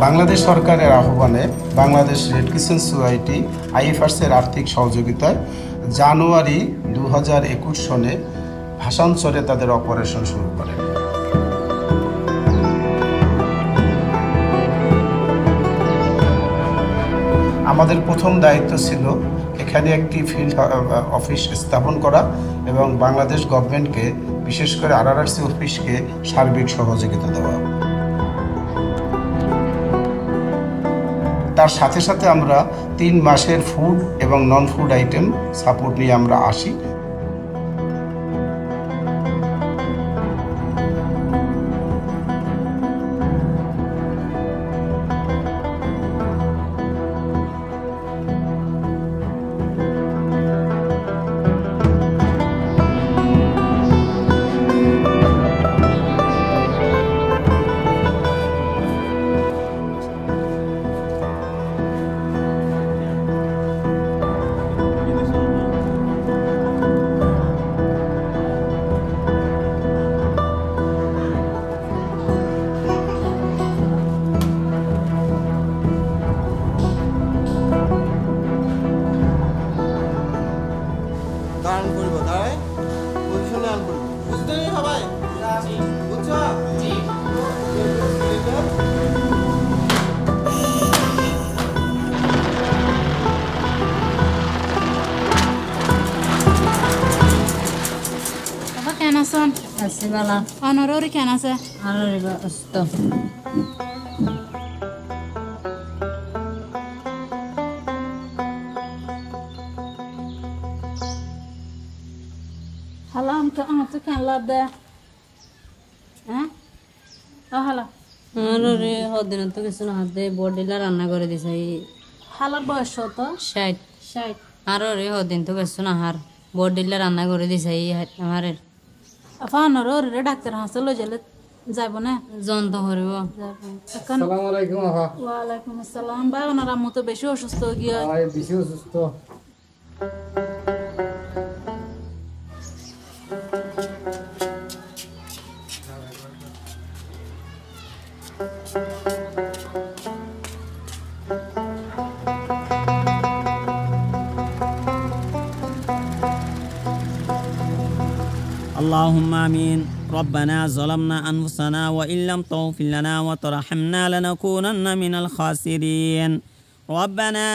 বাংলাদেশ সরকারের আহ্বানে Bangladesh red crescent society আইএফআরসির আর্থিক সহযোগিতায় জানুয়ারি 2021 সনে ভাষান্তরে তাদের অপারেশন শুরু করে। আমাদের প্রথম দায়িত্ব ছিল এখানে একটি ফিল্ড অফিস স্থাপন করা এবং বাংলাদেশ গভর্নমেন্টকে, বিশেষ করে আরআরসি অফিসকে সার্বিক সহযোগিতা দেওয়া। তার সাথে সাথে আমরা 3 মাসের ফুড এবং নন ফুড আইটেম সাপোর্ট নিয়ে আমরা আসি। Asibala. Honorary kenase. Honorary usto. Halam to amatu kan labda. Hala. Honorary hodin to kisun hadde bodila ranna kore disai. Halar boyos to 60. Honorary hodin to kisun har bodila ranna kore disai amare. Honorary doctor হাসলো জেলে যাব না জন্ত হরিব। আসসালামু আলাইকুম আপা। ওয়া আলাইকুম আসসালাম। ভাই ওনার আম্মু তো বেশি অসুস্থ গিয়া। বেশি অসুস্থ। اللهم آمين. ربنا ظلمنا أنفسنا وإن لم تغفر لنا وترحمنا لنكونن من الخاسرين. ربنا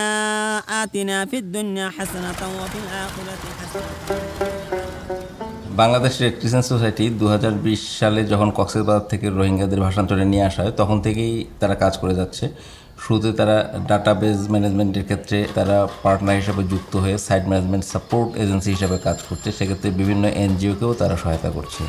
آتنا في الدنيا حسنة وفي الآخرة حسنة. বাংলাদেশ রেড ক্রিসেন্ট সোসাইটি 2020 সালে যখন কক্সবাজার থেকে রোহিঙ্গাদের ভাষান্তরে নিয়ে আসা হয় তখন থেকেই তারা কাজ করে যাচ্ছে। শুরুতে তারা ডাটাবেজ ম্যানেজমেন্টের ক্ষেত্রে তারা পার্টনার হিসেবে যুক্ত হয়ে সাইট ম্যানেজমেন্ট সাপোর্ট এজেন্সি হিসেবে কাজ করছে। সেক্ষেত্রে বিভিন্ন এনজিওকেও তারা সহায়তা করছে।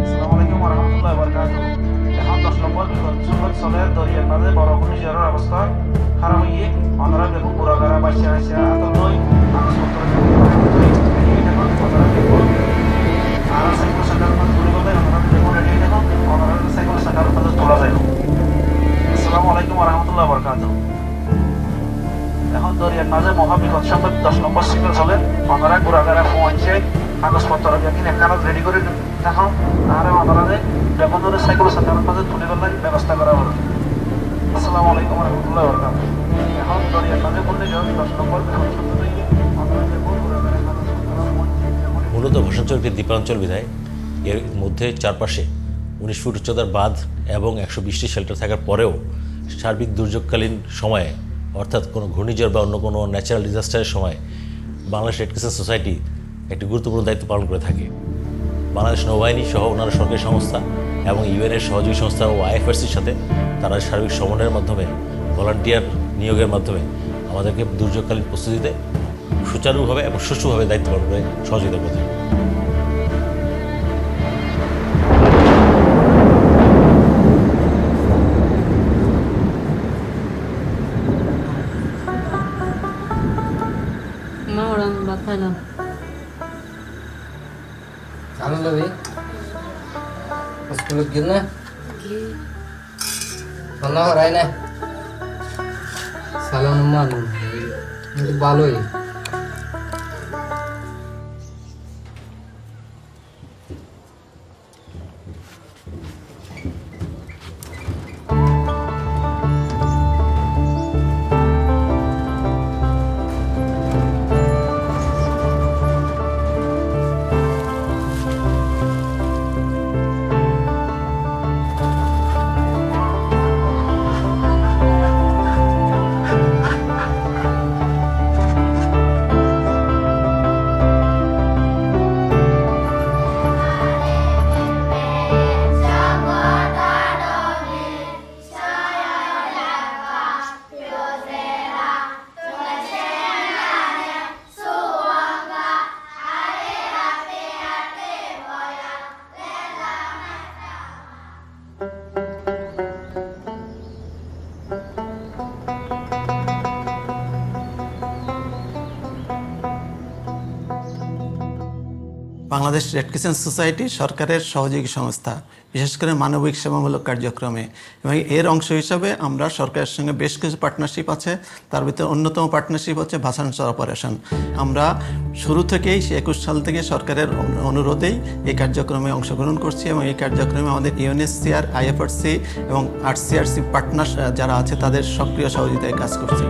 আসসালামু আলাইকুম ওয়া রাহমাতুল্লাহি ওয়া বারাকাতুহু। এখন 10 নম্বর বিপদ চলের দরিয়ার মাঝে বড় ঘূর্ণিঝড়ের অবস্থা খারাপ হয়ে অনরা বেগম বুড়াগাড়া বাসা আসা আতল নয় আর সাইকেল সাকার মাঝে ঘুরে গেলে অনরা বেগম রেডি দেখো অনরা সাইকেল সাকার মাঝে তোলা যায়। আসসালামু আলাইকুম ওয়া রাহমাতুল্লাহি ওয়া বারাকাতুহু। এখন দরিয়ার মাঝে মহাবিপদ সংবাদ 10 নম্বর সিগন্যাল চলে অনরা বুড়াগাড়া পৌঁছে কাগজপত্র একদিন একখানা রেডি করে দেখো আর অনরাদের বেগমদের সাইকেল সাকার মাঝে তুলে ফেলার ব্যবস্থা করা হলো। আসসালামু আলাইকুম ওয়া রাহমাতুল্লাহি ওয়া বারাকাতুহু। এখন দরিয়ার মাঝে বললে যাও 10 নম্বর মূলত ভাষাঞ্চল একটি দ্বীপাঞ্চল বিধায় এর মধ্যে চারপাশে 19 ফুট উচ্চতার বাঁধ এবং 120টি শেল্টার থাকার পরেও সার্বিক দুর্যোগকালীন সময়ে অর্থাৎ কোনো ঘূর্ণিঝড় বা অন্য কোনো ন্যাচারাল ডিজাস্টারের সময় বাংলাদেশ রেড ক্রিসেন্ট সোসাইটি একটি গুরুত্বপূর্ণ দায়িত্ব পালন করে থাকে। বাংলাদেশ নৌবাহিনী সহ অন্যান্য সরকারি সংস্থা এবং ইউএনের সহযোগী সংস্থা ও আইএফআরসির সাথে তারা সার্বিক সমন্বয়ের মাধ্যমে ভলান্টিয়ার নিয়োগের মাধ্যমে আমাদেরকে দুর্যোগকালীন প্রস্তুতিতে সুচারুভাবে এবং সুষ্ঠুভাবে দায়িত্ব পালন করে সহযোগিতা করে থাকে। Ano labi? Maskulog yun na. Ano haray na? Salam naman. Hindi baloy. Bangladesh red crescent society সরকারের সহযোগী সংস্থা, বিশেষ করে মানবিক সেবামূলক কার্যক্রমে, এবং এর অংশ হিসাবে আমরা সরকারের সঙ্গে বেশ কিছু পার্টনারশিপ আছে। তার ভিতরে অন্যতম পার্টনারশিপ হচ্ছে ভাসানচর অপারেশন। আমরা শুরু থেকেই 21 সাল থেকে সরকারের অনুরোধেই এই কার্যক্রমে অংশগ্রহণ করছি এবং এই কার্যক্রমে আমাদের ইউএনএইচসিআর, আইএফআরসি এবং আরসিআরসি পার্টনার যারা আছে তাদের সক্রিয় সহযোগিতায় কাজ করছি।